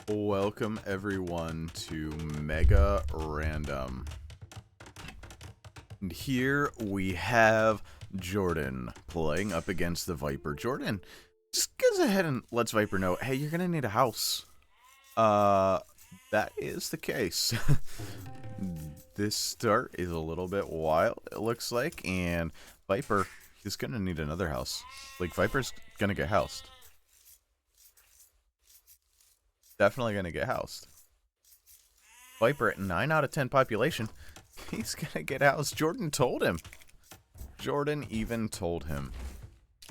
Welcome everyone to MegaRandom. And here we have Jordan playing up against the Viper. Jordan just goes ahead and lets Viper know, hey, you're gonna need a house. That is the case. This start is a little bit wild, it looks like, and Viper is gonna need another house. Like, Viper's gonna get housed. Definitely gonna get housed. Viper at 9 out of 10 population. He's gonna get housed. Jordan told him. Jordan even told him.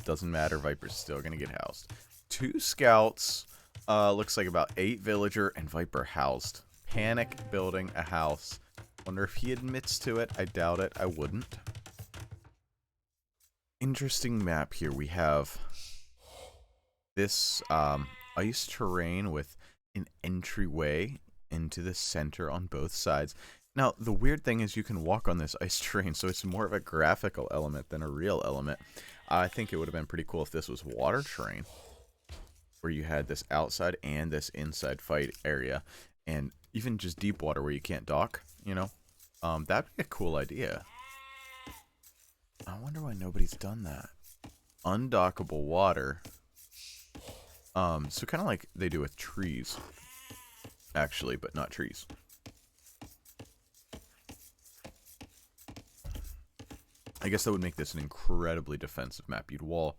Doesn't matter, Viper's still gonna get housed. 2 scouts, looks like about 8 villager, and Viper housed. Panic building a house. Wonder if he admits to it. I doubt it. I wouldn't. Interesting map here. We have this ice terrain with an entryway into the center on both sides. Now, the weird thing is you can walk on this ice terrain, so it's more of a graphical element than a real element. I think it would have been pretty cool if this was water terrain, where you had this outside and this inside fight area, and even just deep water where you can't dock, you know? That'd be a cool idea. I wonder why nobody's done that. Undockable water. So kind of like they do with trees, actually, but not trees. I guess that would make this an incredibly defensive map. You'd wall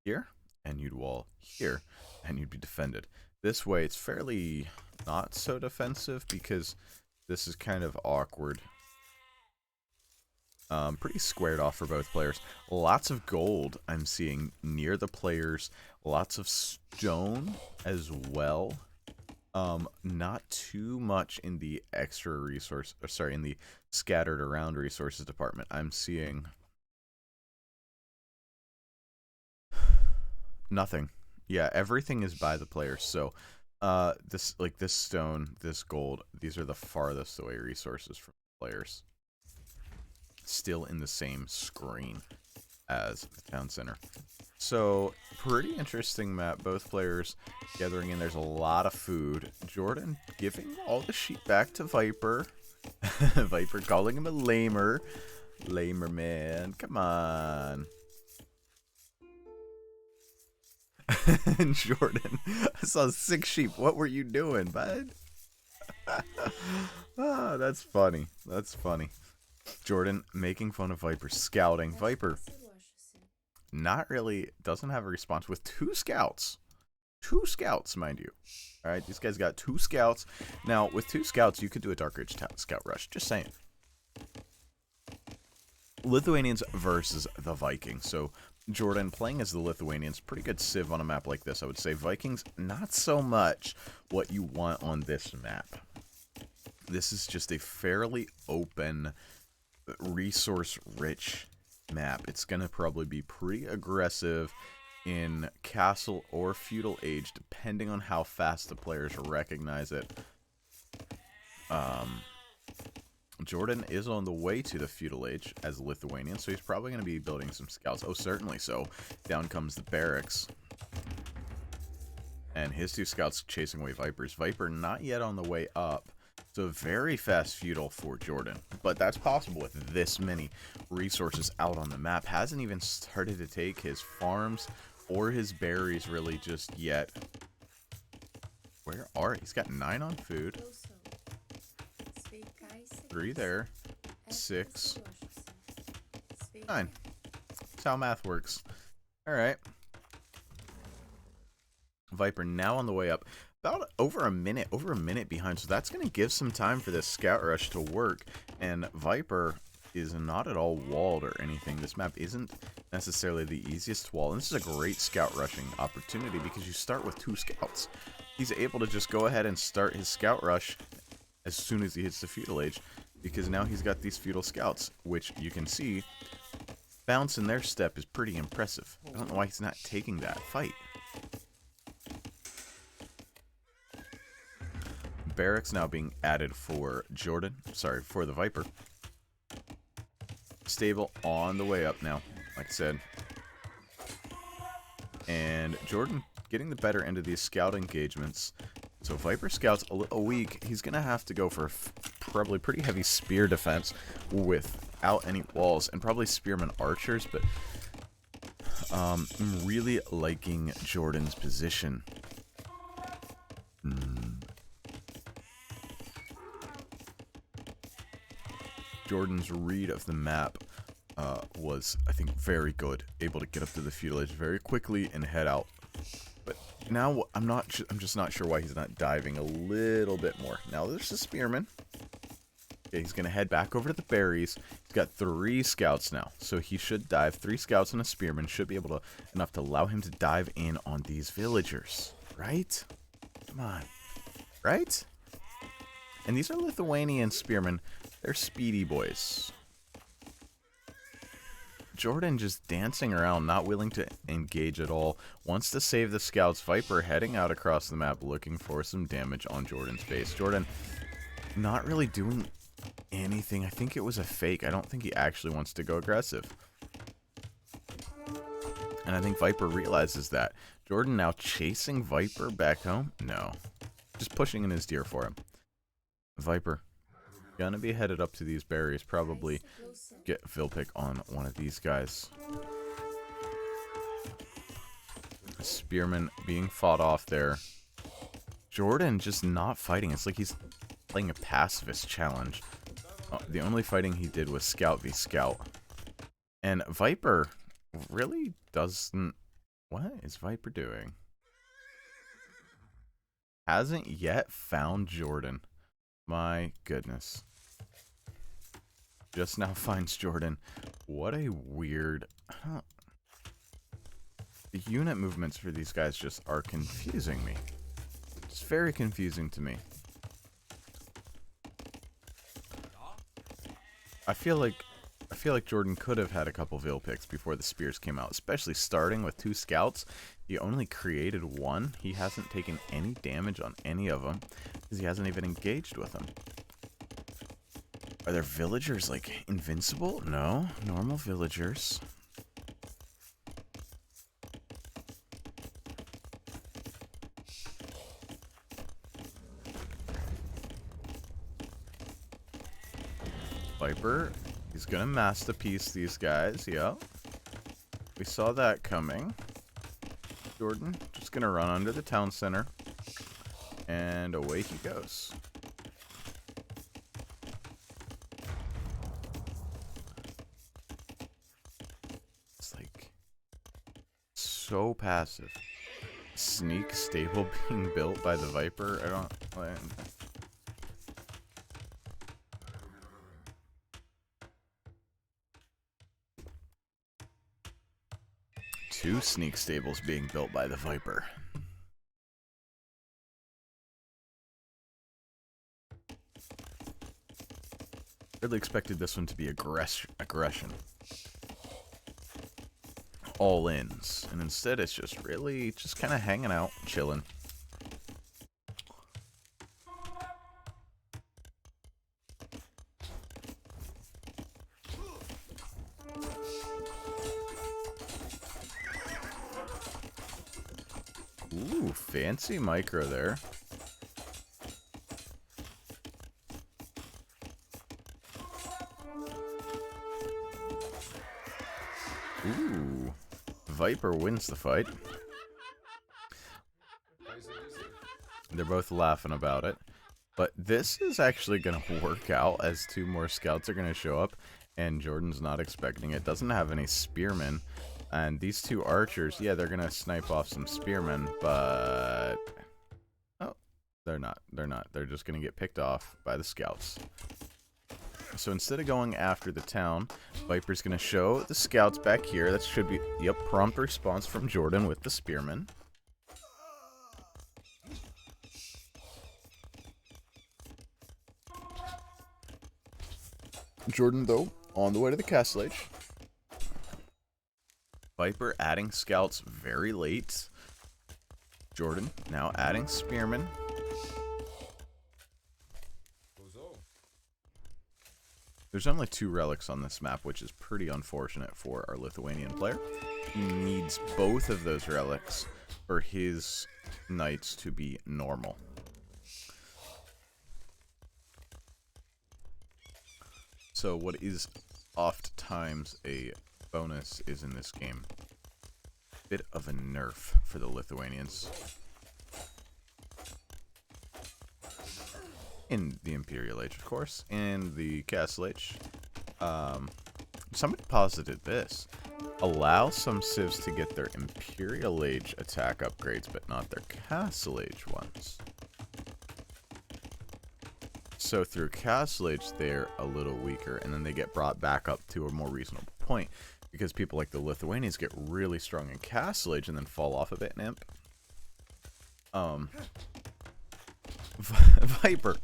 here, and you'd wall here, and you'd be defended. This way, it's fairly not so defensive because this is kind of awkward. Pretty squared off for both players. Lots of gold I'm seeing near the players. Lots of stone as well. Not too much in the extra resource, or sorry, in the scattered around resources department. I'm seeing nothing. Yeah, everything is by the players. So, this stone, this gold, these are the farthest away resources from the players. Still in the same screen as the town center. So, pretty interesting map. Both players gathering in. There's a lot of food. Jordan giving all the sheep back to Viper. Viper calling him a lamer. Lamer man. Come on. And Jordan, I saw 6 sheep. What were you doing, bud? Ah, that's funny. That's funny. Jordan making fun of Viper, scouting. Viper not really, doesn't have a response with 2 scouts. 2 scouts, mind you. Alright, these guys got 2 scouts. Now, with 2 scouts, you could do a Dark Age scout rush. Just saying. Lithuanians versus the Vikings. So, Jordan playing as the Lithuanians. Pretty good civ on a map like this, I would say. Vikings, not so much what you want on this map. This is just a fairly open, resource-rich map. It's going to probably be pretty aggressive in Castle or Feudal Age, depending on how fast the players recognize it. Jordan is on the way to the Feudal Age as a Lithuanian, so he's probably going to be building some scouts. Oh, certainly so. Down comes the barracks. And his 2 scouts chasing away Vipers. Viper not yet on the way up. So very fast feudal for Jordan, but that's possible with this many resources out on the map. Hasn't even started to take his farms or his berries really just yet. Where are he? He's got 9 on food. 3 there. 6. 9. That's how math works. Alright. Viper now on the way up. About over a minute behind, so that's going to give some time for this scout rush to work, and Viper is not at all walled or anything. This map isn't necessarily the easiest wall, and this is a great scout rushing opportunity because you start with 2 scouts. He's able to just go ahead and start his scout rush as soon as he hits the Feudal Age, because now he's got these feudal scouts, which you can see, bounce in their step is pretty impressive. I don't know why he's not taking that fight. Barracks now being added for Jordan. Sorry, for the Viper. Stable on the way up now, like I said. And Jordan getting the better end of these scout engagements. So Viper Scout's a little weak. He's going to have to go for probably pretty heavy spear defense without any walls. And probably spearman archers, but I'm really liking Jordan's position. Jordan's read of the map was, I think, very good. Able to get up to the feudal edge very quickly and head out. But now I'm just not sure why he's not diving a little bit more. Now there's a spearman. Okay, he's gonna head back over to the berries. He's got 3 scouts now, so he should dive. 3 scouts and a spearman should be able to enough to allow him to dive in on these villagers, right? Come on, right? And these are Lithuanian spearmen. They're speedy boys. Jordan just dancing around, not willing to engage at all. Wants to save the scouts. Viper heading out across the map, looking for some damage on Jordan's base. Jordan not really doing anything. I think it was a fake. I don't think he actually wants to go aggressive. And I think Viper realizes that. Jordan now chasing Viper back home? No. Just pushing in his deer for him. Viper gonna be headed up to these berries. Probably get Vilpic on one of these guys. Spearman being fought off there. Jordan just not fighting. It's like he's playing a pacifist challenge. The only fighting he did was scout v scout. And Viper really doesn't... What is Viper doing? Hasn't yet found Jordan. My goodness. Just now finds Jordan. What a weird... The unit movements for these guys just are confusing me. It's very confusing to me. I feel like Jordan could have had a couple Vilpics before the spears came out, especially starting with 2 scouts. He only created 1. He hasn't taken any damage on any of them because he hasn't even engaged with them. Are there villagers like invincible? No, normal villagers. Viper, he's gonna masterpiece these guys, yeah. We saw that coming. Jordan, just gonna run under the town center. And away he goes. It's like so passive. Sneak stable being built by the Viper. I don't... Two sneak stables being built by the Viper. Really expected this one to be aggression. All ins. And instead it's just really just kind of hanging out, chilling. Ooh, fancy micro there. Ooh, Viper wins the fight. They're both laughing about it. But this is actually going to work out as 2 more scouts are going to show up. And Jordan's not expecting it. Doesn't have any spearmen. And these 2 archers, yeah, they're going to snipe off some spearmen. But... oh, they're not. They're not. They're just going to get picked off by the scouts. So instead of going after the town, Viper's going to show the scouts back here. That should be, yep, prompt response from Jordan with the spearmen. Jordan, though, on the way to the castle age. Viper adding scouts very late. Jordan now adding spearmen. There's only 2 relics on this map, which is pretty unfortunate for our Lithuanian player. He needs both of those relics for his knights to be normal. So what is oftentimes a bonus is in this game bit of a nerf for the Lithuanians. In the Imperial Age, of course. In the Castle Age. Somebody posited this. Allow some civs to get their Imperial Age attack upgrades, but not their Castle Age ones. So through Castle Age, they're a little weaker, and then they get brought back up to a more reasonable point. Because people like the Lithuanians get really strong in Castle Age and then fall off a bit in Imp. Viper.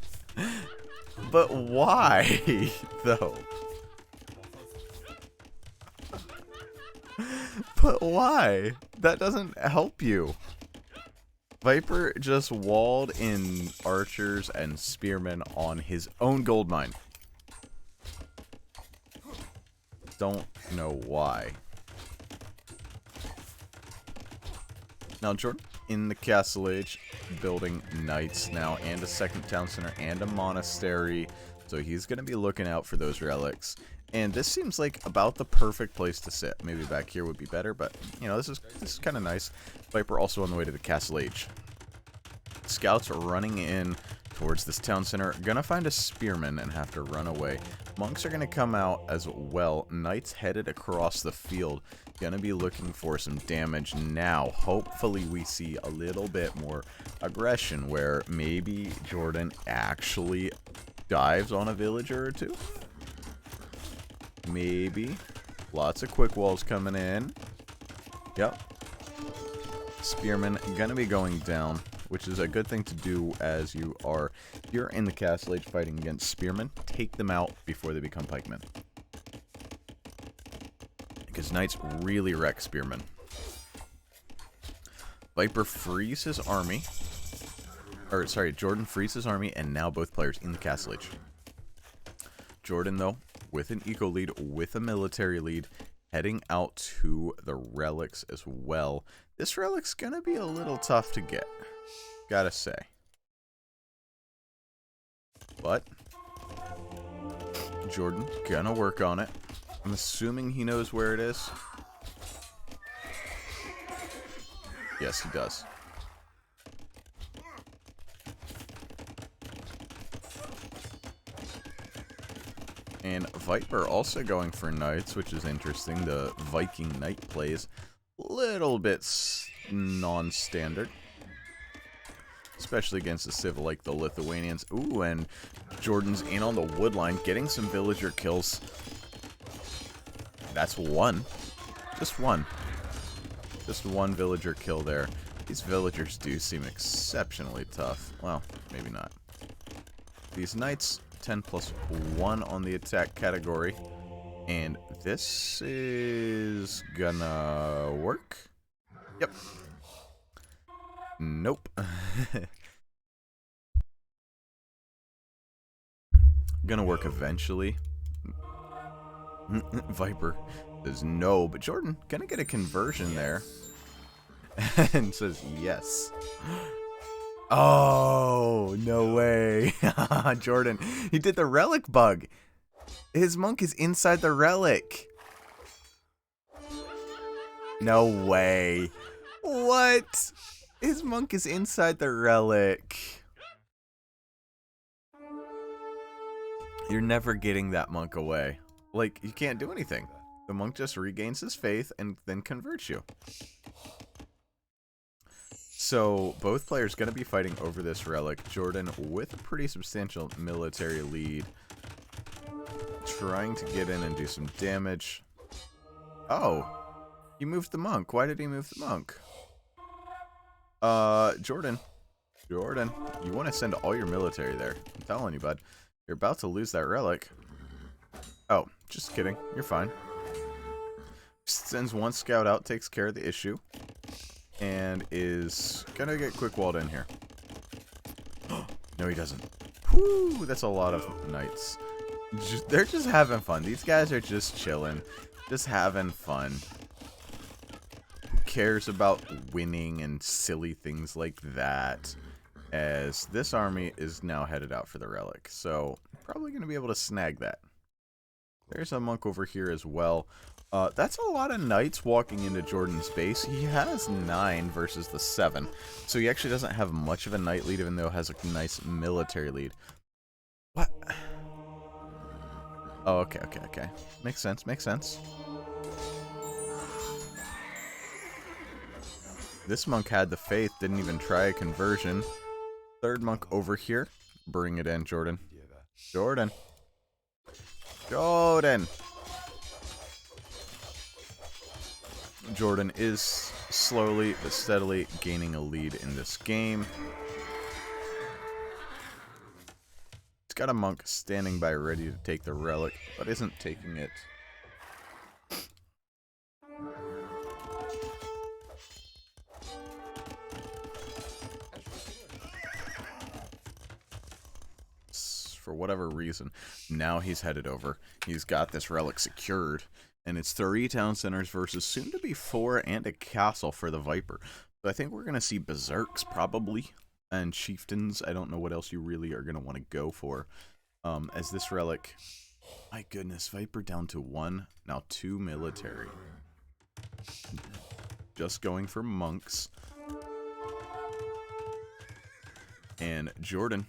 But why, though? But why? That doesn't help you. Viper just walled in archers and spearmen on his own gold mine. Don't know why. Now, Jordan, in the Castle Age, building knights now, and a second town center, and a monastery. So he's going to be looking out for those relics. And this seems like about the perfect place to sit. Maybe back here would be better, but, you know, this is kind of nice. Viper also on the way to the Castle Age. Scouts are running in towards this town center. Gonna find a spearman and have to run away. Monks are gonna come out as well. Knights headed across the field. Gonna be looking for some damage now. Hopefully we see a little bit more aggression where maybe Jordan actually dives on a villager or two. Maybe. Lots of quick walls coming in. Yep. Spearman gonna be going down, which is a good thing to do as you're in the Castle Age fighting against spearmen. Take them out before they become pikemen. Because knights really wreck spearmen. Viper frees his army. Or, sorry, Jordan frees his army, and now both players in the Castle Age. Jordan, though, with an eco lead, with a military lead, heading out to the relics as well. This relic's gonna be a little tough to get, gotta say. But Jordan gonna work on it. I'm assuming he knows where it is. Yes, he does. And Viper also going for knights, which is interesting. The Viking knight plays a little bit non-standard. Especially against a civ like the Lithuanians. Ooh, and Jordan's in on the wood line, getting some villager kills. That's one. Just one. Just one villager kill there. These villagers do seem exceptionally tough. Well, maybe not. These knights, 10+1 on the attack category. And this is gonna work. Yep. Nope. Gonna work eventually. Viper says no, but Jordan gonna get a conversion there. And says yes. Oh, no way. Jordan, he did the relic bug. His monk is inside the relic. No way. What? His monk is inside the relic. You're never getting that monk away. Like, you can't do anything. The monk just regains his faith and then converts you. So, both players going to be fighting over this relic. Jordan with a pretty substantial military lead. Trying to get in and do some damage. Oh. He moved the monk. Why did he move the monk? Jordan, you want to send all your military there. I'm telling you, bud. You're about to lose that relic. Oh, just kidding. You're fine. Sends one scout out, takes care of the issue. And is gonna get quick walled in here. No, he doesn't. Whew, that's a lot of knights. They're just having fun. These guys are just chilling. Just having fun. Who cares about winning and silly things like that? as this army is now headed out for the relic. So probably going to be able to snag that. There's a monk over here as well. That's a lot of knights walking into Jordan's base. He has 9 versus the 7. So he actually doesn't have much of a knight lead, even though he has a nice military lead. What? Oh, okay. Makes sense. This monk had the faith, didn't even try a conversion. Third monk over here. Bring it in, Jordan. Jordan. Jordan is slowly but steadily gaining a lead in this game. He's got a monk standing by ready to take the relic, but isn't taking it. For whatever reason, now he's headed over. He's got this relic secured. And it's 3 town centers versus soon to be 4 and a castle for the Viper. So I think we're going to see Berserks probably. And Chieftains. I don't know what else you really are going to want to go for. As this relic... My goodness, Viper down to 1. Now 2 military. Just going for monks. And Jordan.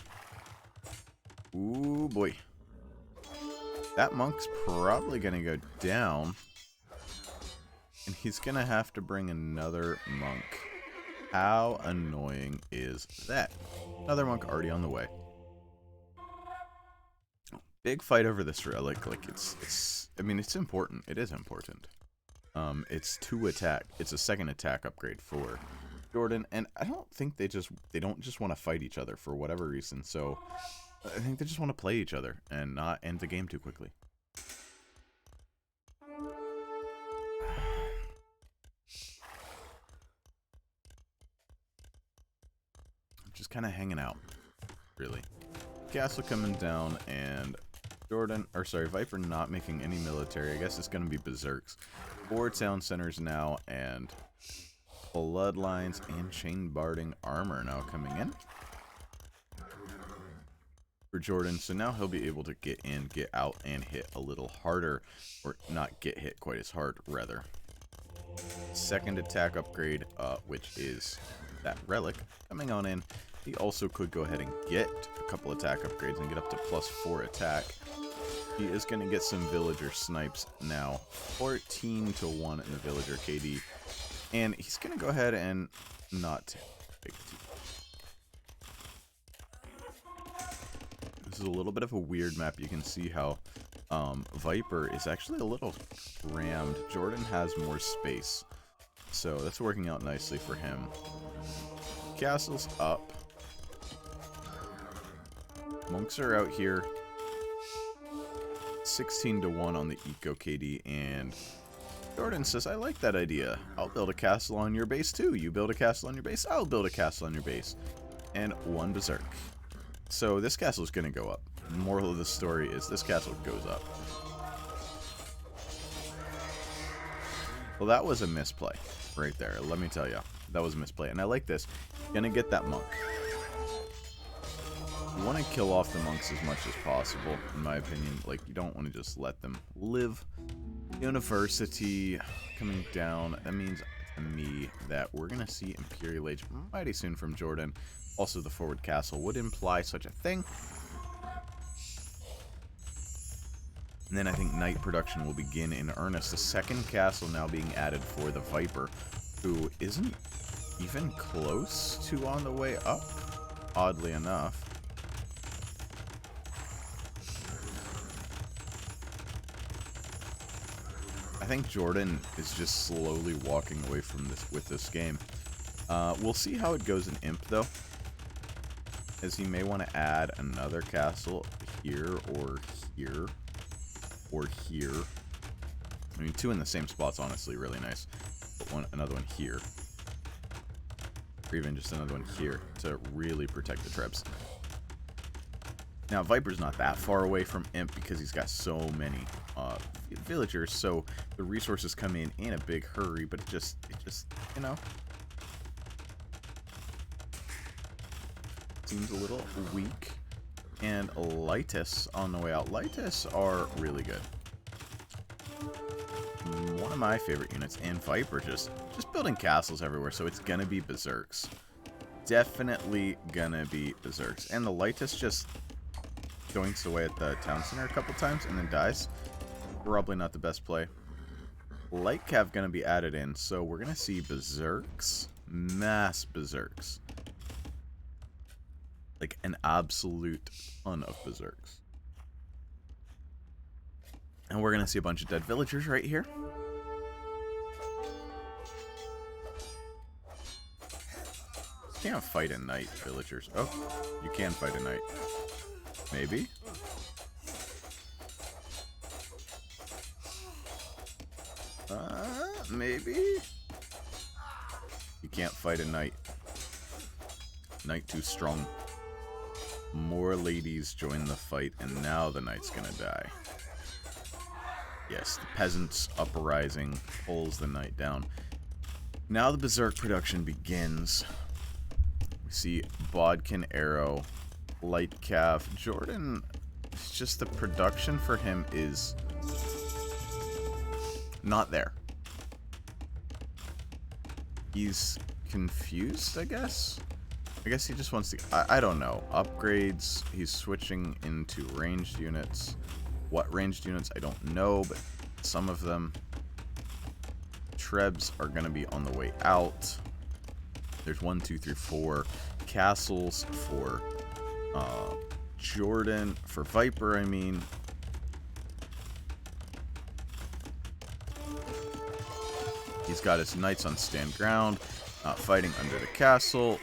Ooh boy. That monk's probably going to go down. And he's going to have to bring another monk. How annoying is that? Another monk already on the way. Big fight over this relic. Like, I mean, it's important. It is important. It's 2 attack. It's a 2nd attack upgrade for Jordan. And I don't think they don't just want to fight each other for whatever reason. So... I think they just want to play each other and not end the game too quickly. Just kind of hanging out, really. Castle coming down and Viper not making any military. I guess it's going to be Berserks. 4 town centers now and Bloodlines and Chain Barding armor now coming in. For Jordan, so now he'll be able to get in, get out, and hit a little harder, or not get hit quite as hard, rather. 2nd attack upgrade, which is that relic, coming on in. He also could go ahead and get a couple attack upgrades and get up to +4 attack. He is going to get some villager snipes now, 14 to 1 in the villager KD, and he's going to go ahead and not take too. This is a little bit of a weird map. You can see how Viper is actually a little rammed. Jordan has more space. So that's working out nicely for him. Castle's up. Monks are out here. 16 to 1 on the Eco KD. And Jordan says, I like that idea. I'll build a castle on your base too. You build a castle on your base, I'll build a castle on your base. And 1 Berserk. So this castle is going to go up. The moral of the story is this castle goes up. Well, that was a misplay right there. Let me tell you. That was a misplay. And I like this. Going to get that monk. You want to kill off the monks as much as possible, in my opinion. Like, you don't want to just let them live. University coming down. That means to me that we're going to see Imperial Age mighty soon from Jordan. Also, the forward castle would imply such a thing. And then I think night production will begin in earnest. The 2nd castle now being added for the Viper, who isn't even close to on the way up, oddly enough. I think Jordan is just slowly walking away from this game. We'll see how it goes in Imp, though. As he may want to add another castle here or here or here. I mean, 2 in the same spot's honestly really nice. But another one here. Or even just another one here to really protect the Trebs. Now, Viper's not that far away from Imp because he's got so many villagers, so the resources come in a big hurry, but it just, you know. seems a little weak. And Lightus on the way out. Lightus are really good. One of my favorite units. And Viper just building castles everywhere, so it's gonna be Berserks. Definitely gonna be Berserks. And the Lightus just doinks away at the town center a couple times and then dies. Probably not the best play. Light Cav gonna be added in, so we're gonna see Berserks. Mass Berserks. Like an absolute ton of Berserks. And we're gonna see a bunch of dead villagers right here. Can't fight a knight, villagers. Oh, you can fight a knight. Maybe? Maybe? You can't fight a knight. Knight too strong. More ladies join the fight, and now the knight's gonna die. Yes, the peasants' uprising pulls the knight down. Now the Berserk production begins. We see Bodkin Arrow, Light Calf. Jordan, it's just the production for him is not there. He's confused, I guess? I guess he just wants to... I don't know. Upgrades. He's switching into ranged units. What ranged units, I don't know, but some of them. Trebs are going to be on the way out. There's 1, 2, 3, 4 castles for Jordan. For Viper, I mean. He's got his knights on stand ground, not fighting under the castle.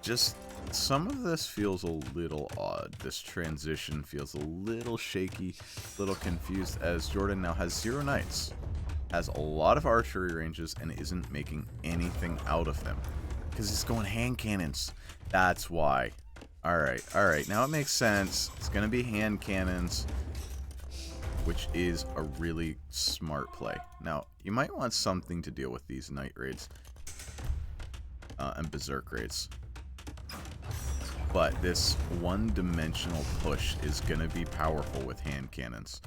Just some of this feels a little odd. This transition feels a little shaky, a little confused, as Jordan now has 0 knights, has a lot of archery ranges, and isn't making anything out of them. Because he's going hand cannons. That's why. Alright. Now it makes sense. It's going to be hand cannons, which is a really smart play. Now, you might want something to deal with these Knight raids and Berserk raids. But this one-dimensional push is going to be powerful with hand cannons.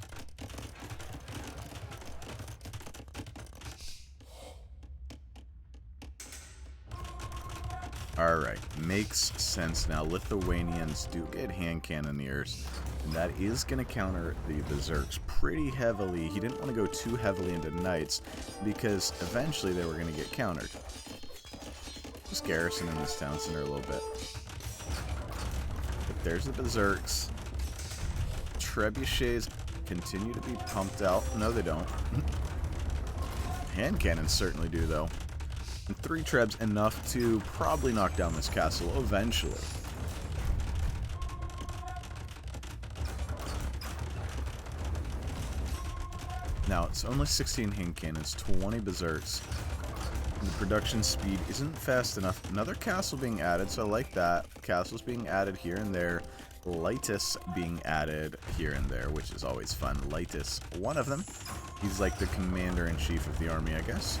Alright, makes sense now. Lithuanians do get hand cannoneers. And that is going to counter the Berserks pretty heavily. He didn't want to go too heavily into Knights, because eventually they were going to get countered. Just garrison in this town center a little bit. But there's the Berserks. Trebuchets continue to be pumped out. No, they don't. Hand cannons certainly do, though. And 3 Trebs enough to probably knock down this castle eventually. Now, it's only 16 hand cannons, 20 Berserks. And the production speed isn't fast enough. Another castle being added, so I like that. Castles being added here and there. Lightus being added here and there, which is always fun. Lightus, one of them. He's like the commander-in-chief of the army, I guess.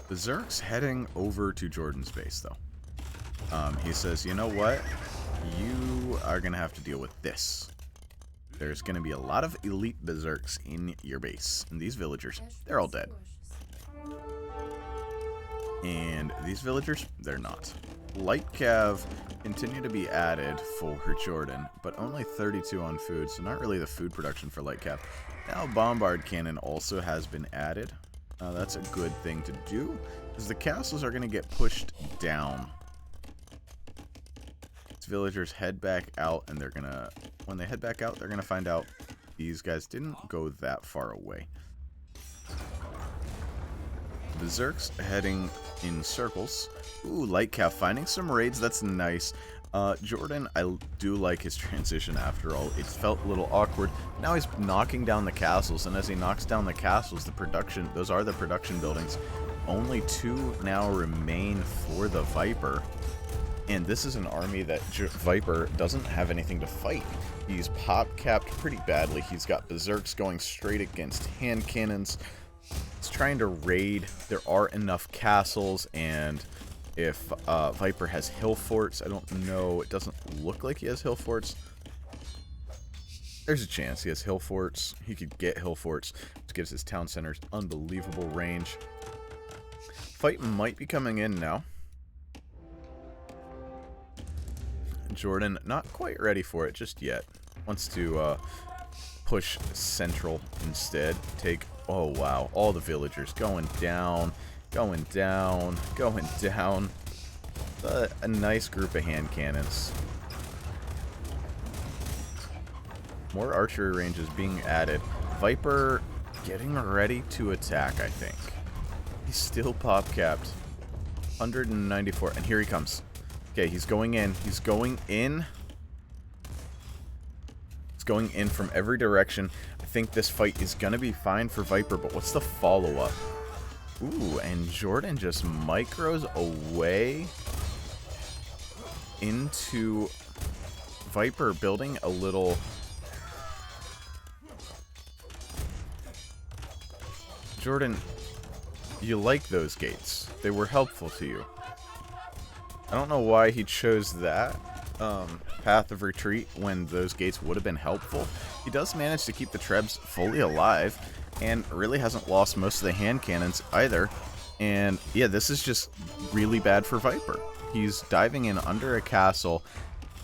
Berserk's heading over to Jordan's base, though. He says, you know what? You are going to have to deal with this. There's going to be a lot of elite Berserks in your base. And these villagers, they're all dead. And these villagers, they're not. Light Cav continue to be added for Jordan, but only 32 on food, so not really the food production for Light Cav. Now Bombard Cannon also has been added. That's a good thing to do, because the castles are going to get pushed down. These villagers head back out, and they're going to, when they head back out, they're going to find out these guys didn't go that far away. Berserk's heading in circles. Ooh, Light Cav finding some raids. That's nice. Jordan, I do like his transition after all. It felt a little awkward. Now he's knocking down the castles, and as he knocks down the castles, the production, those are the production buildings. Only 2 now remain for the Viper. And this is an army that Viper doesn't have anything to fight. He's pop-capped pretty badly. He's got Berserks going straight against hand cannons. It's trying to raid. There are enough castles, and if Viper has hill forts, I don't know. It doesn't look like he has hill forts. There's a chance he has hill forts. He could get hill forts, which gives his town centers unbelievable range. Fight might be coming in now. Jordan, not quite ready for it just yet. Wants to push central instead. Take, oh wow, all the villagers going down, going down, going down. A nice group of hand cannons. More archery ranges being added. Viper getting ready to attack, I think. He's still pop capped. 194, and here he comes. Okay, he's going in. He's going in. He's going in from every direction. I think this fight is going to be fine for Viper, but what's the follow-up? Ooh, and Jordan just micros away into Viper, building a little... Jordan, you like those gates. They were helpful to you. I don't know why he chose that path of retreat when those gates would have been helpful. He does manage to keep the Trebs fully alive and really hasn't lost most of the hand cannons either. And yeah, this is just really bad for Viper. He's diving in under a castle,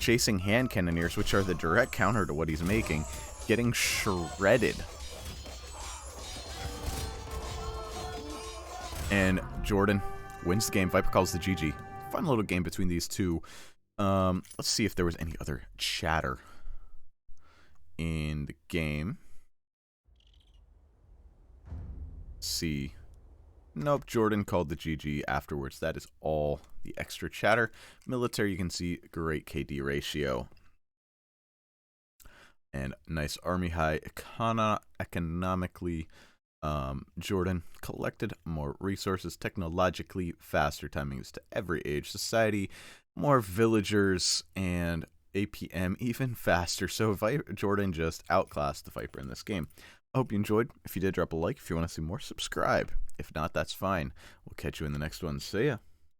chasing hand cannoneers, which are the direct counter to what he's making, getting shredded. And Jordan wins the game. Viper calls the GG. Fun little game between these two. Let's see if there was any other chatter in the game. Let's see. Nope, Jordan called the GG afterwards. That is all the extra chatter. Military, you can see great KD ratio. And nice army high. Economically, Jordan collected more resources, technologically faster timings to every age society, more villagers, and APM even faster. So Jordan just outclassed the Viper in this game. I hope you enjoyed. If you did, drop a like. If you want to see more, subscribe. If not, that's fine. We'll catch you in the next one. See ya.